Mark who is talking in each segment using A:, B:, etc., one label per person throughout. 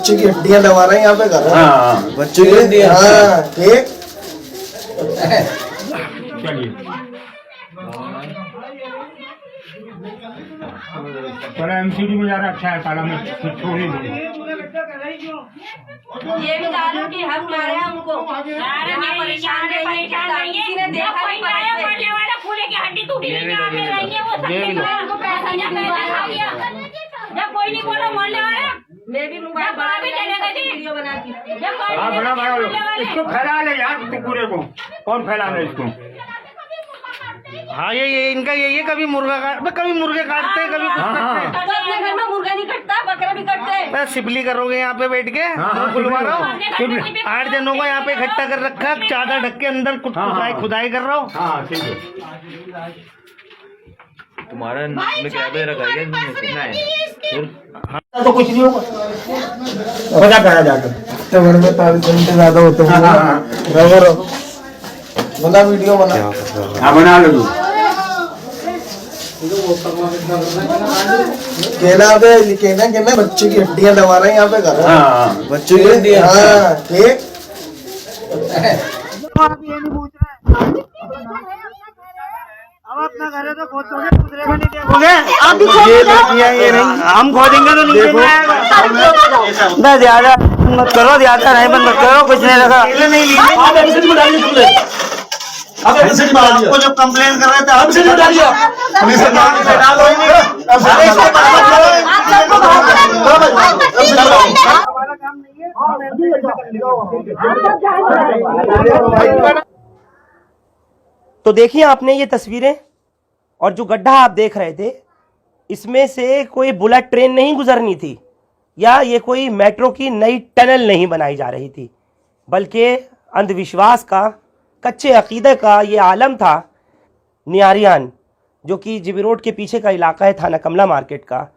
A: बच्चे की हड्डियां दबा रहे हैं यहाँ पे कर रहे हैं बच्चे की हड्डियां। हाँ ठीक।
B: चलिए चलो एमसीडी में ज़्यादा अच्छा है, साला में छोड़ ही दूंगा।
C: ये भी डालो कि हम मारे हमको परेशान किसी ने देखा नहीं मरने वाला फूले की हड्डी टूटी जब कोई नहीं बोला मरने वाला मैं भी मोबाइल बड़ा भी चलेगा वीडियो बना के।
B: हाँ बड़ा इसको फैला ले यार, पूरे को कौन फैला ले इसको।
D: हाँ ये इनका ये कभी मुर्गा कभी मुर्गे काटते हैं, कभी कुछ करते हैं।
C: अपने घर में मुर्गा नहीं कटता, बकरा भी कटते हैं।
D: मैं सिपली करोगे यहाँ पे बैठ के, खुलवा रहा हूँ 8 जनों को यहाँ पे इकट्ठा कर रखा, चादर ढक के अंदर कुछ खुदाई कर रहा हूँ।
B: हाँ ठीक है।
E: तुम्हारा क्या दे रखा है नहीं
B: तो कुछ नहीं होगा, मजा करा जाकर
A: हफ्ते भर में 40 घंटे ज्यादा होते हैं। बना वीडियो बना।
B: हाँ बना लो। कहना बच्चे की हड्डियां दबा रहे हैं यहाँ पे कर रहे हैं बच्चे की हड्डियां। हाँ ठीक।
D: अब अपना घर है तो खोदोगे, दूसरे को नहीं देखोगे। आप ये लड़कियां ये नहीं, हम खोदेंगे तो नीचे नहीं आएगा। बस ज्यादा मत करो, ज्यादा नहीं मत करो, कुछ नहीं रखा। आपको जब कंप्लेन कर रहे थे हमसे नहीं डालिए,
F: तो देखिए आपने ये तस्वीरें, और जो गड्ढा आप देख रहे थे इसमें से कोई बुलेट ट्रेन नहीं गुजरनी थी, या ये कोई मेट्रो की नई टनल नहीं बनाई जा रही थी, बल्कि अंधविश्वास का, कच्चे अकीदे का ये आलम था। नियारियान, जो कि जीबी रोड के पीछे का इलाका है, थाना कमला मार्केट का,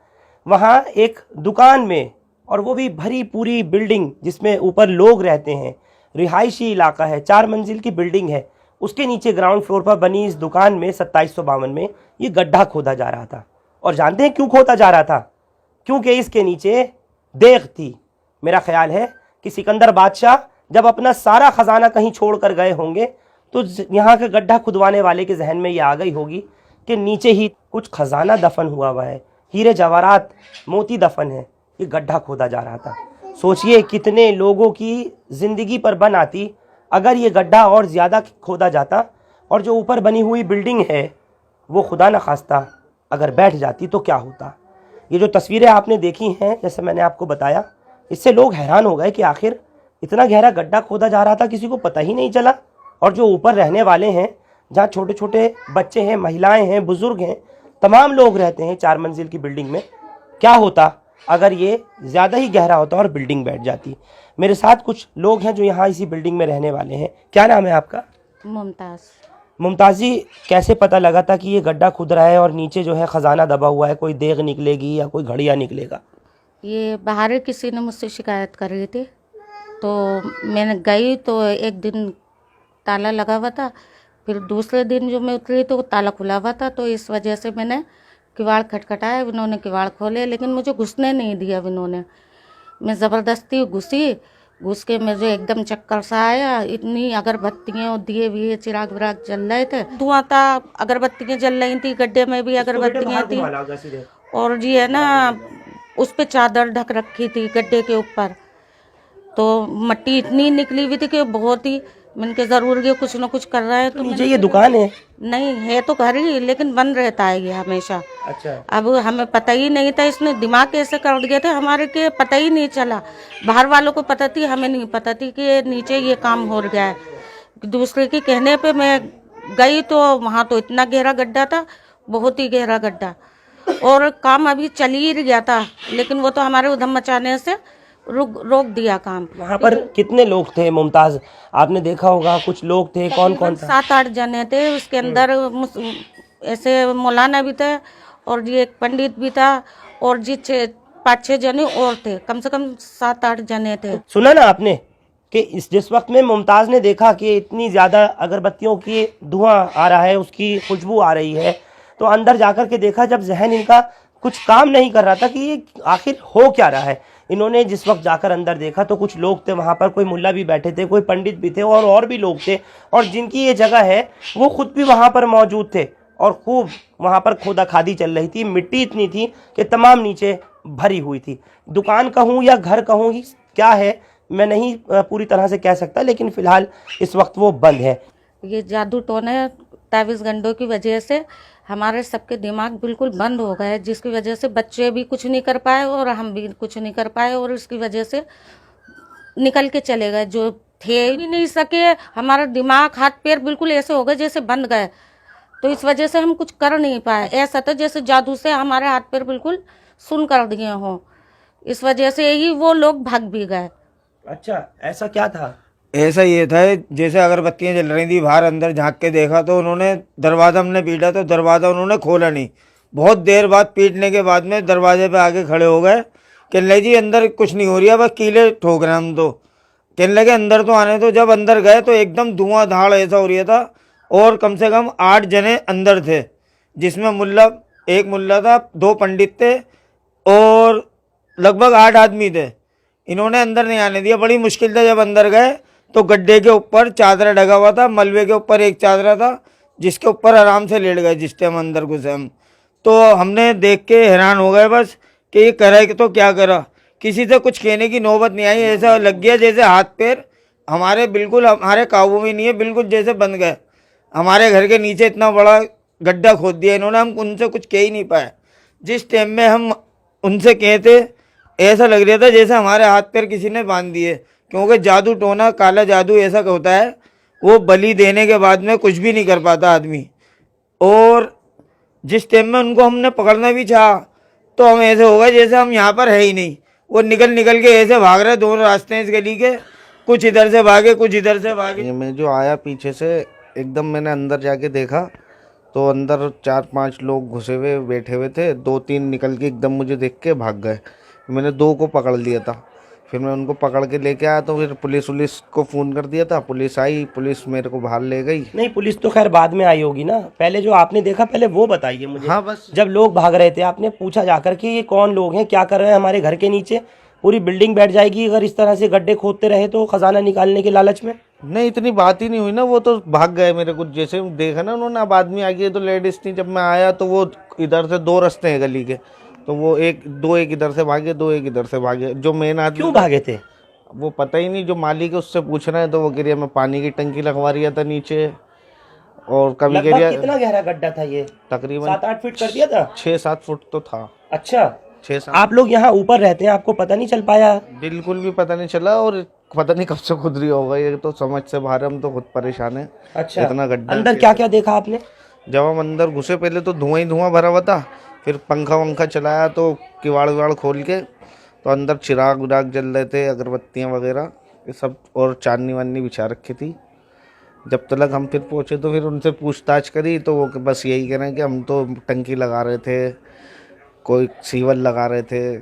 F: वहाँ एक दुकान में, और वो भी भरी पूरी बिल्डिंग जिसमें ऊपर लोग रहते हैं, रिहायशी इलाका है, 4 मंजिल की बिल्डिंग है, उसके नीचे ग्राउंड फ्लोर पर बनी इस दुकान में 2752 में ये गड्ढा खोदा जा रहा था। और जानते हैं क्यों खोदा जा रहा था? क्योंकि इसके नीचे देग थी। मेरा ख्याल है कि सिकंदर बादशाह जब अपना सारा खजाना कहीं छोड़ कर गए होंगे तो यहाँ के गड्ढा खुदवाने वाले के जहन में ये आ गई होगी कि नीचे ही कुछ खजाना दफन हुआ है, हीरे जवाहरात मोती दफन है, ये गड्ढा खोदा जा रहा था। सोचिए कितने लोगों की ज़िंदगी पर बन आती अगर ये गड्ढा और ज़्यादा खोदा जाता, और जो ऊपर बनी हुई बिल्डिंग है वो खुदा न खास्ता अगर बैठ जाती तो क्या होता। ये जो तस्वीरें आपने देखी हैं, जैसे मैंने आपको बताया, इससे लोग हैरान हो गए कि आखिर इतना गहरा गड्ढा खोदा जा रहा था, किसी को पता ही नहीं चला। और जो ऊपर रहने वाले हैं, जहाँ छोटे छोटे बच्चे हैं, महिलाएं हैं, बुज़ुर्ग हैं, तमाम लोग रहते हैं 4 मंजिल की बिल्डिंग में, क्या होता अगर ये ज़्यादा ही गहरा होता और बिल्डिंग बैठ जाती। मेरे साथ कुछ लोग हैं जो यहाँ इसी बिल्डिंग में रहने वाले हैं। क्या नाम है आपका? मुमताज़ जी, कैसे पता लगा था कि ये गड्ढा खुद रहा है और नीचे जो है ख़जाना दबा हुआ है, कोई देग निकलेगी या कोई घड़िया निकलेगा?
G: ये बाहर किसी ने मुझसे शिकायत कर रही थी, तो मैंने गई तो एक दिन ताला लगा हुआ था, फिर दूसरे दिन जो मैं उतरी तो ताला खुला हुआ था, तो इस वजह से मैंने किवाड़ खटखटाया। इन्होंने किवाड़ खोले लेकिन मुझे घुसने नहीं दिया इन्होंने। मैं ज़बरदस्ती घुस के मुझे एकदम चक्कर सा आया। इतनी अगरबत्तियाँ दिए हुए चिराग विराग जल रहे थे, धुआं था, अगरबत्तियाँ जल रही थी, गड्ढे में भी अगरबत्तियाँ थी, और जी है ना उस पर चादर ढक रखी थी गड्ढे के ऊपर। तो मट्टी इतनी निकली हुई थी कि बहुत ही, मैंने ज़रूर ये कुछ ना कुछ कर रहा है। तो
F: नीचे ये दुकान है?
G: नहीं है तो घर ही, लेकिन बंद रहता है ये हमेशा।
F: अच्छा।
G: अब हमें पता ही नहीं था, इसने दिमाग कैसे कर दिया था हमारे, के पता ही नहीं चला। बाहर वालों को पता थी, हमें नहीं पता थी कि नीचे ये काम हो गया है। दूसरे के कहने पे मैं गई तो वहाँ तो इतना गहरा गड्ढा था, बहुत ही गहरा गड्ढा, और काम अभी चल ही गया था, लेकिन वो तो हमारे उधम मचाने से रोक दिया काम।
F: वहाँ पर कितने लोग थे मुमताज? आपने देखा होगा कुछ लोग थे, कौन कौन था?
G: 7-8 जने थे। उसके अंदर ऐसे मौलाना भी थे, और जी एक पंडित भी था, और जी 5-6 जने और थे, कम से कम 7-8 जने थे।
F: सुना ना आपने कि जिस वक्त में मुमताज ने देखा कि इतनी ज़्यादा अगरबत्तियों की धुआं आ रहा है, उसकी खुशबू आ रही है, तो अंदर जाकर के देखा, जब जहन इनका कुछ काम नहीं कर रहा था कि ये आखिर हो क्या रहा है। इन्होंने जिस वक्त जाकर अंदर देखा तो कुछ लोग थे वहाँ पर, कोई मुल्ला भी बैठे थे, कोई पंडित भी थे और भी लोग थे, और जिनकी ये जगह है वो खुद भी वहाँ पर मौजूद थे और खूब वहाँ पर खोदा खादी चल रही थी। मिट्टी इतनी थी कि तमाम नीचे भरी हुई थी। दुकान कहूँ या घर कहूँ ही क्या है मैं नहीं पूरी तरह से कह सकता, लेकिन फ़िलहाल इस वक्त वो बंद है।
G: ये जादू टोने तावीज़ गंडों की वजह से हमारे सबके दिमाग बिल्कुल बंद हो गए, जिसकी वजह से बच्चे भी कुछ नहीं कर पाए और हम भी कुछ नहीं कर पाए, और इसकी वजह से निकल के चले गए जो थे भी नहीं सके। हमारा दिमाग हाथ पैर बिल्कुल ऐसे हो गए जैसे बंद गए, तो इस वजह से हम कुछ कर नहीं पाए। ऐसा था जैसे जादू से हमारे हाथ पैर बिल्कुल सुन कर दिए हों, इस वजह से ही वो लोग भाग भी गए।
F: अच्छा, ऐसा क्या था?
D: ऐसा ये था जैसे अगरबत्तियां जल रही थी, बाहर अंदर झांक के देखा तो उन्होंने दरवाज़ा, हमने पीटा तो दरवाज़ा उन्होंने खोला नहीं। बहुत देर बाद पीटने के बाद में दरवाजे पे आके खड़े हो गए, कहने लगे जी अंदर कुछ नहीं हो रही है, बस कीले ठोक रहे हैं हम तो। कहने लगे अंदर तो आने तो। जब अंदर गए तो एकदम धुआं धाड़ ऐसा हो रहा था, और कम से कम 8 जने अंदर थे, जिसमें एक मुल्ला था, 2 पंडित थे और लगभग 8 आदमी थे। इन्होंने अंदर नहीं आने दिया, बड़ी मुश्किल था। जब अंदर गए तो गड्ढे के ऊपर चादर ढका हुआ था, मलबे के ऊपर एक चादर था जिसके ऊपर आराम से लेट गए जिस टाइम अंदर घुसे हम। तो हमने देख के हैरान हो गए बस कि ये करा तो क्या करा। किसी से कुछ कहने की नौबत नहीं आई, ऐसा लग गया जैसे हाथ पैर हमारे बिल्कुल हमारे काबू में नहीं है, बिल्कुल जैसे बन गए। हमारे घर के नीचे इतना बड़ा गड्ढा खोद दिया इन्होंने, हम उनसे कुछ कह ही नहीं पाए। जिस टाइम में हम उनसे कहते ऐसा लग रहा था जैसे हमारे हाथ पैर किसी ने बांध दिए, क्योंकि जादू टोना, काला जादू ऐसा होता है, वो बलि देने के बाद में कुछ भी नहीं कर पाता आदमी। और जिस टाइम में उनको हमने पकड़ना भी चाहा तो हम ऐसे हो गए जैसे हम यहाँ पर है ही नहीं। वो निकल के ऐसे भाग रहे, दोनों रास्ते हैं इस गली के, कुछ इधर से भागे कुछ इधर से भागे।
B: मैं जो आया पीछे से एकदम मैंने अंदर जाके देखा तो अंदर 4-5 लोग घुसे हुए बैठे हुए थे। 2-3 निकल के एकदम मुझे देख के भाग गए। मैंने 2 को पकड़ लिया था, फिर मैं उनको पकड़ के लेके आया तो फिर पुलिस को फ़ोन कर दिया था। पुलिस आई, पुलिस मेरे को बाहर ले गई।
F: नहीं, पुलिस तो खैर बाद में आई होगी ना, पहले जो आपने देखा पहले वो बताइए मुझे।
B: हाँ, बस
F: जब लोग भाग रहे थे आपने पूछा जाकर कि ये कौन लोग हैं, क्या कर रहे हैं हमारे घर के नीचे? पूरी बिल्डिंग बैठ जाएगी अगर इस तरह से गड्ढे खोदते रहे तो, खजाना निकालने के लालच में।
B: नहीं, इतनी बात ही नहीं हुई ना, वो तो भाग गए। मेरे को जैसे देखा ना उन्होंने, अब आदमी आ गए तो लेडीज थी। जब मैं आया तो वो इधर से 2 रास्ते हैं गली के, तो वो एक इधर से भागे, 2 एक इधर से भागे। जो मेन आदमी
F: क्यों भागे थे
B: वो पता ही नहीं। जो मालिक है उससे पूछ रहे हैं तो वो कह रही है मैं पानी की टंकी लगवा रही था नीचे, और कभी कह रही
F: कितना गहरा गड्ढा था ये?
B: तकरीबन
F: 7-8 फीट कर दिया था।
B: 6-7 फुट तो था।
F: अच्छा,
B: 6-7।
F: आप लोग यहाँ ऊपर रहते हैं, आपको पता नहीं चल पाया?
B: बिल्कुल भी पता नहीं चला, और पता नहीं कब से खुद रही होगा, ये तो समझ से बाहर। हम तो खुद परेशान है।
F: अच्छा,
B: इतना गड्ढा।
F: अंदर क्या क्या देखा आपने?
B: जब हम अंदर घुसे पहले तो धुआं ही धुआं भरा हुआ था, फिर पंखा चलाया तो किवाड़ खोल के तो अंदर चिराग विराग जल रहे थे, अगरबत्तियाँ वगैरह ये सब, और चांदनी वानी बिछा रखी थी। जब तक हम फिर पहुँचे तो फिर उनसे पूछताछ करी तो वो बस यही कह रहे हैं कि हम तो टंकी लगा रहे थे, कोई सीवर लगा रहे थे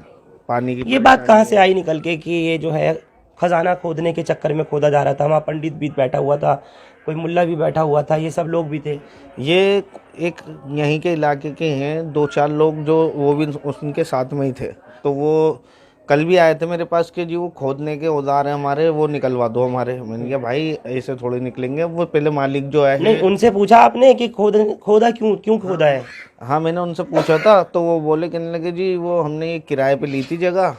B: पानी की।
F: ये बात कहाँ से आई निकल के कि ये जो है खजाना खोदने के चक्कर में खोदा जा रहा था? वहाँ पंडित भी बैठा हुआ था, कोई मुल्ला भी बैठा हुआ था, ये सब लोग भी थे।
B: ये एक यहीं के इलाके के हैं 2-4 लोग, जो वो भी उनके साथ में ही थे। तो वो कल भी आए थे मेरे पास कि जी वो खोदने के औजार हैं हमारे, वो निकलवा दो हमारे। मैंने कहा भाई ऐसे थोड़े निकलेंगे। वो पहले मालिक जो है,
F: नहीं, उनसे पूछा आपने कि खोदा क्यों खोदा है?
B: हाँ, मैंने उनसे पूछा था तो वो बोले, कहने लगे जी वो हमने ये किराए पे ली थी जगह,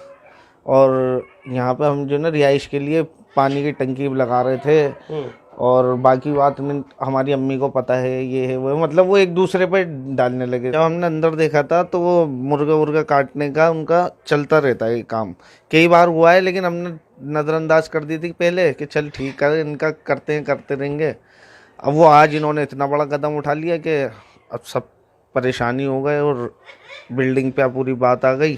B: और यहाँ पे हम जो ना रिहाइश के लिए पानी की टंकी लगा रहे थे, और बाकी बात में हमारी अम्मी को पता है, ये है वो है। मतलब वो एक दूसरे पे डालने लगे। जब हमने अंदर देखा था तो वो मुर्गा काटने का उनका चलता रहता है काम, कई बार हुआ है, लेकिन हमने नज़रअंदाज कर दी थी पहले कि चल ठीक है इनका करते रहेंगे। अब वो आज इन्होंने इतना बड़ा कदम उठा लिया कि अब सब परेशानी हो गए और बिल्डिंग पे पूरी बात आ गई।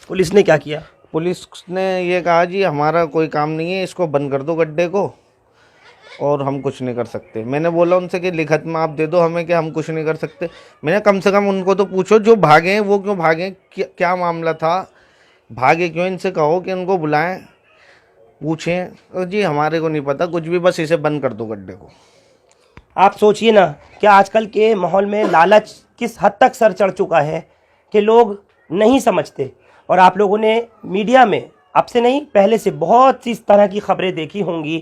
F: पुलिस ने क्या किया?
B: पुलिस ने ये कहा जी हमारा कोई काम नहीं है, इसको बंद कर दो गड्ढे को, और हम कुछ नहीं कर सकते। मैंने बोला उनसे कि लिखत में आप दे दो हमें कि हम कुछ नहीं कर सकते। मैंने कम से कम उनको तो पूछो जो भागे हैं वो क्यों भागे, क्या मामला था, भागे क्यों, इनसे कहो कि उनको बुलाएं, पूछें। और जी हमारे को नहीं पता कुछ भी, बस इसे बंद कर दो गड्ढे को।
F: आप सोचिए ना कि आजकल के माहौल में लालच किस हद तक सर चढ़ चुका है कि लोग नहीं समझते। और आप लोगों ने मीडिया में अब से नहीं पहले से बहुत सी इस तरह की खबरें देखी होंगी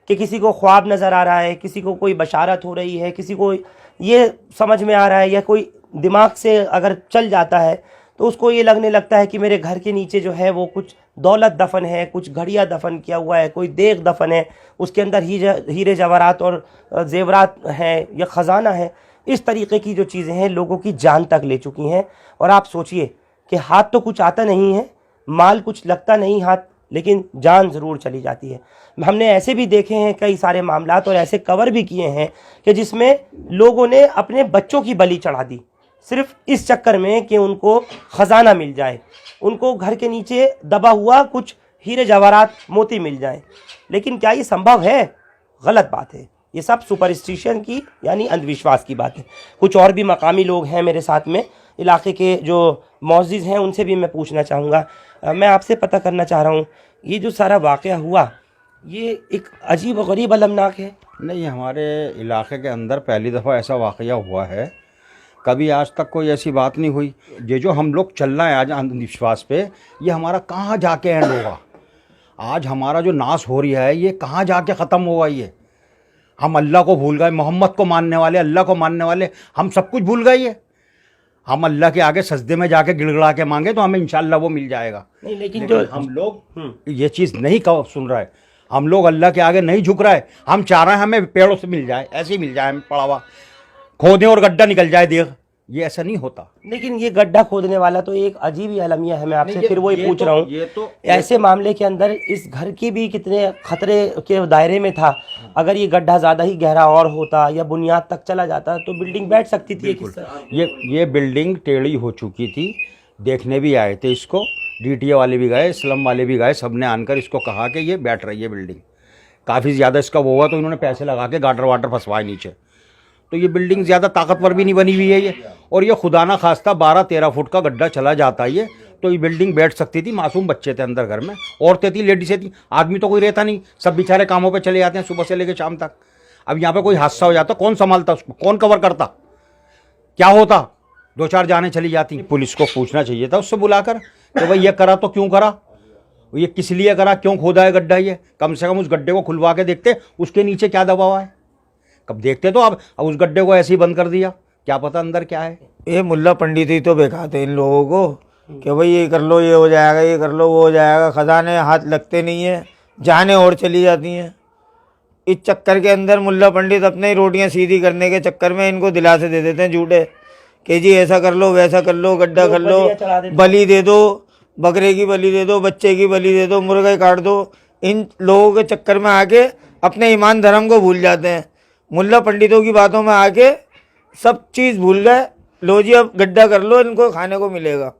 F: कि किसी को ख्वाब नज़र आ रहा है, किसी को कोई बशारत हो रही है, किसी को ये समझ में आ रहा है या कोई दिमाग से अगर चल जाता है तो उसको ये लगने लगता है कि मेरे घर के नीचे जो है वो कुछ दौलत दफन है, कुछ घड़िया दफन किया हुआ है, कोई देग दफन है, उसके अंदर हीरे जवाहरात और जेवरात हैं या ख़जाना है। इस तरीके की जो चीज़ें हैं लोगों की जान तक ले चुकी हैं। और आप सोचिए कि हाथ तो कुछ आता नहीं है, माल कुछ लगता नहीं हाथ, लेकिन जान ज़रूर चली जाती है। हमने ऐसे भी देखे हैं कई सारे मामलात और ऐसे कवर भी किए हैं कि जिसमें लोगों ने अपने बच्चों की बलि चढ़ा दी सिर्फ इस चक्कर में कि उनको ख़जाना मिल जाए, उनको घर के नीचे दबा हुआ कुछ हीरे जवाहरात मोती मिल जाए। लेकिन क्या ये संभव है? गलत बात है। ये सब सुपरस्टिशन की यानी अंधविश्वास की बात है। कुछ और भी मकामी लोग हैं मेरे साथ में, इलाके के जो मौजूद हैं, उनसे भी मैं पूछना चाहूँगा। मैं आपसे पता करना चाह रहा हूँ, ये जो सारा वाक़या हुआ ये एक अजीब व गरीब अलमनाक है।
H: नहीं, हमारे इलाके के अंदर पहली दफ़ा ऐसा वाक़या हुआ है, कभी आज तक कोई ऐसी बात नहीं हुई। ये जो हम लोग चल रहे हैं आज अंधविश्वास पे, ये हमारा कहाँ जाके एंड होगा? आज हमारा जो नाश हो रही है ये कहाँ जाके ख़त्म होगा? ये हम अल्लाह को भूल गए, मोहम्मद को मानने वाले, अल्लाह को मानने वाले, हम सब कुछ भूल गए। ये हम अल्लाह के आगे सजदे में जाके गिड़गिड़ा के मांगे तो हमें इंशाअल्लाह वो मिल जाएगा।
F: नहीं, लेकिन जो
H: हम लोग ये चीज़ नहीं सुन रहे, हम लोग अल्लाह के आगे नहीं झुक रहे। हम चाह रहे हैं हमें पेड़ों से मिल जाए, ऐसे ही मिल जाए, हमें पड़ा हुआ खोदें और गड्ढा निकल जाए देख। ये ऐसा नहीं होता।
F: लेकिन ये गड्ढा खोदने वाला तो एक अजीब ही अलमिया है। मैं आपसे फिर वही पूछ रहा हूँ,
H: ये तो
F: ऐसे मामले के अंदर इस घर की भी कितने खतरे के दायरे में था। अगर ये गड्ढा ज़्यादा ही गहरा और होता या बुनियाद तक चला जाता तो बिल्डिंग बैठ सकती थी।
H: ये बिल्डिंग टेढ़ी हो चुकी थी। देखने भी आए थे इसको, DTA वाले भी गए, स्लम वाले भी गए, सब ने आकर इसको कहा कि ये बैठ रही है बिल्डिंग। काफ़ी ज़्यादा इसका वो हुआ तो इन्होंने पैसे लगा के गाटर वाटर फंसवाए नीचे। तो ये बिल्डिंग ज़्यादा ताकतवर भी नहीं बनी हुई है ये, और ये खुदा ना खास्ता 12-13 फुट का गड्ढा चला जाता है ये, तो ये बिल्डिंग बैठ सकती थी। मासूम बच्चे थे अंदर घर में, औरतें थी, लेडीज़ें थी, आदमी तो कोई रहता नहीं, सब बेचारे कामों पे चले जाते हैं सुबह से लेकर शाम तक। अब यहाँ पे कोई हादसा हो जाता कौन संभालता उसको, कौन कवर करता? क्या होता? 2-4 जानें चली जाती। पुलिस को पूछना चाहिए था उससे बुलाकर कि भाई ये करा तो क्यों करा, ये किस लिए करा, क्यों खोदा है गड्ढा? ये कम से कम उस गड्ढे को खुलवा के देखते उसके नीचे क्या दबा हुआ है। कब देखते तो अब उस गड्ढे को ऐसे ही बंद कर दिया, क्या पता अंदर क्या है।
B: ये मुल्ला पंडित ही तो बेखाते इन लोगों को कि भाई ये कर लो, ये हो जाएगा, ये कर लो, वो हो जाएगा। खजाने हाथ लगते नहीं है, जाने और चली जाती हैं। इस चक्कर के अंदर मुल्ला पंडित अपने ही रोटियां सीधी करने के चक्कर में इनको दिलासे दे देते हैं झूठे कि जी ऐसा कर लो, वैसा कर लो, गड्ढा कर लो, बलि दे दो, बकरे की बलि दे दो, बच्चे की बलि दे दो, मुर्गा काट दो। इन लोगों के चक्कर में आके अपने ईमान धर्म को भूल जाते हैं। मुल्ला पंडितों की बातों में आके सब चीज़ भूल गए। लो जी अब गड्ढा कर लो, इनको खाने को मिलेगा,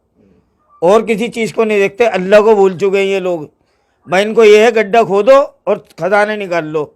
B: और किसी चीज़ को नहीं देखते। अल्लाह को भूल चुके हैं ये लोग। भाई इनको ये है गड्ढा खोदो और खजाने निकाल लो,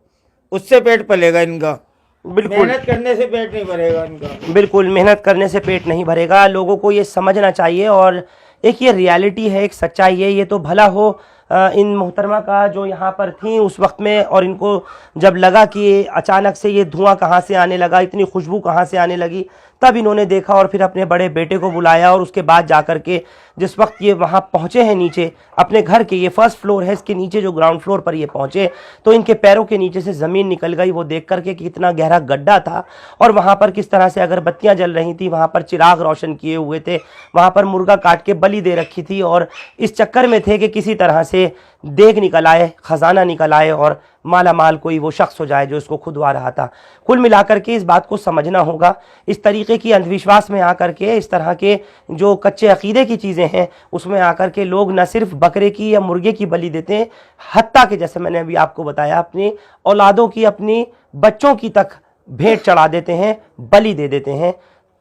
B: उससे पेट पलेगा इनका।
F: बिल्कुल,
B: मेहनत करने से पेट नहीं भरेगा इनका।
F: बिल्कुल मेहनत करने से पेट नहीं भरेगा। लोगों को ये समझना चाहिए, और एक ये रियलिटी है, एक सच्चाई है। ये तो भला हो इन मोहतरमा का जो यहाँ पर थी उस वक्त में, और इनको जब लगा कि अचानक से ये धुआं कहाँ से आने लगा, इतनी खुशबू कहाँ से आने लगी, तब इन्होंने देखा और फिर अपने बड़े बेटे को बुलाया। और उसके बाद जाकर के जिस वक्त ये वहाँ पहुँचे हैं नीचे अपने घर के, ये फर्स्ट फ्लोर है, इसके नीचे जो ग्राउंड फ्लोर पर ये पहुँचे तो इनके पैरों के नीचे से ज़मीन निकल गई। वो देख करके कि कितना गहरा गड्ढा था और वहाँ पर किस तरह से अगरबत्तियाँ जल रही थी, वहाँ पर चिराग रोशन किए हुए थे, वहाँ पर मुर्गा काट के बलि दे रखी थी, और इस चक्कर में थे कि किसी तरह से देग निकल आए, ख़जाना निकल आए और माला माल कोई वो शख्स हो जाए जो इसको खुदवा रहा था। कुल मिलाकर के इस बात को समझना होगा। इस तरीके की अंधविश्वास में आकर के, इस तरह के जो कच्चे अकीदे की चीज़ें हैं उसमें आकर के लोग न सिर्फ बकरे की या मुर्गे की बलि देते हैं, हत्ता कि जैसे मैंने अभी आपको बताया अपनी औलादों की, अपनी बच्चों की तक भेंट चढ़ा देते हैं, बलि दे देते हैं,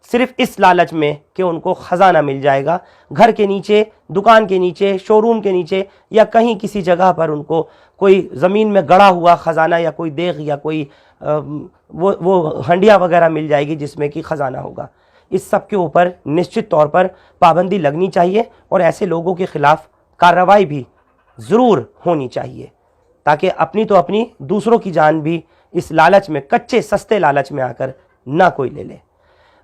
F: सिर्फ इस लालच में कि उनको ख़जाना मिल जाएगा। घर के नीचे, दुकान के नीचे, शोरूम के नीचे या कहीं किसी जगह पर उनको कोई ज़मीन में गड़ा हुआ ख़जाना या कोई देग या कोई वो हंडिया वगैरह मिल जाएगी जिसमें कि ख़जाना होगा। इस सब के ऊपर निश्चित तौर पर पाबंदी लगनी चाहिए और ऐसे लोगों के ख़िलाफ़ कार्रवाई भी ज़रूर होनी चाहिए, ताकि अपनी तो अपनी, दूसरों की जान भी इस लालच में, कच्चे सस्ते लालच में आकर ना कोई ले ले।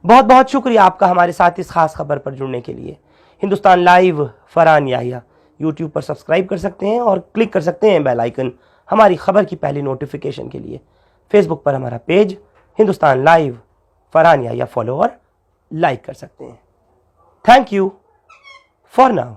F: बहुत बहुत शुक्रिया आपका हमारे साथ इस खास खबर पर जुड़ने के लिए। हिंदुस्तान लाइव फरहान याहिया यूट्यूब पर सब्सक्राइब कर सकते हैं और क्लिक कर सकते हैं बेल आइकन हमारी खबर की पहली नोटिफिकेशन के लिए। फेसबुक पर हमारा page Hindustan live Farhan Yahiya follow और लाइक कर सकते हैं। Thank you for now.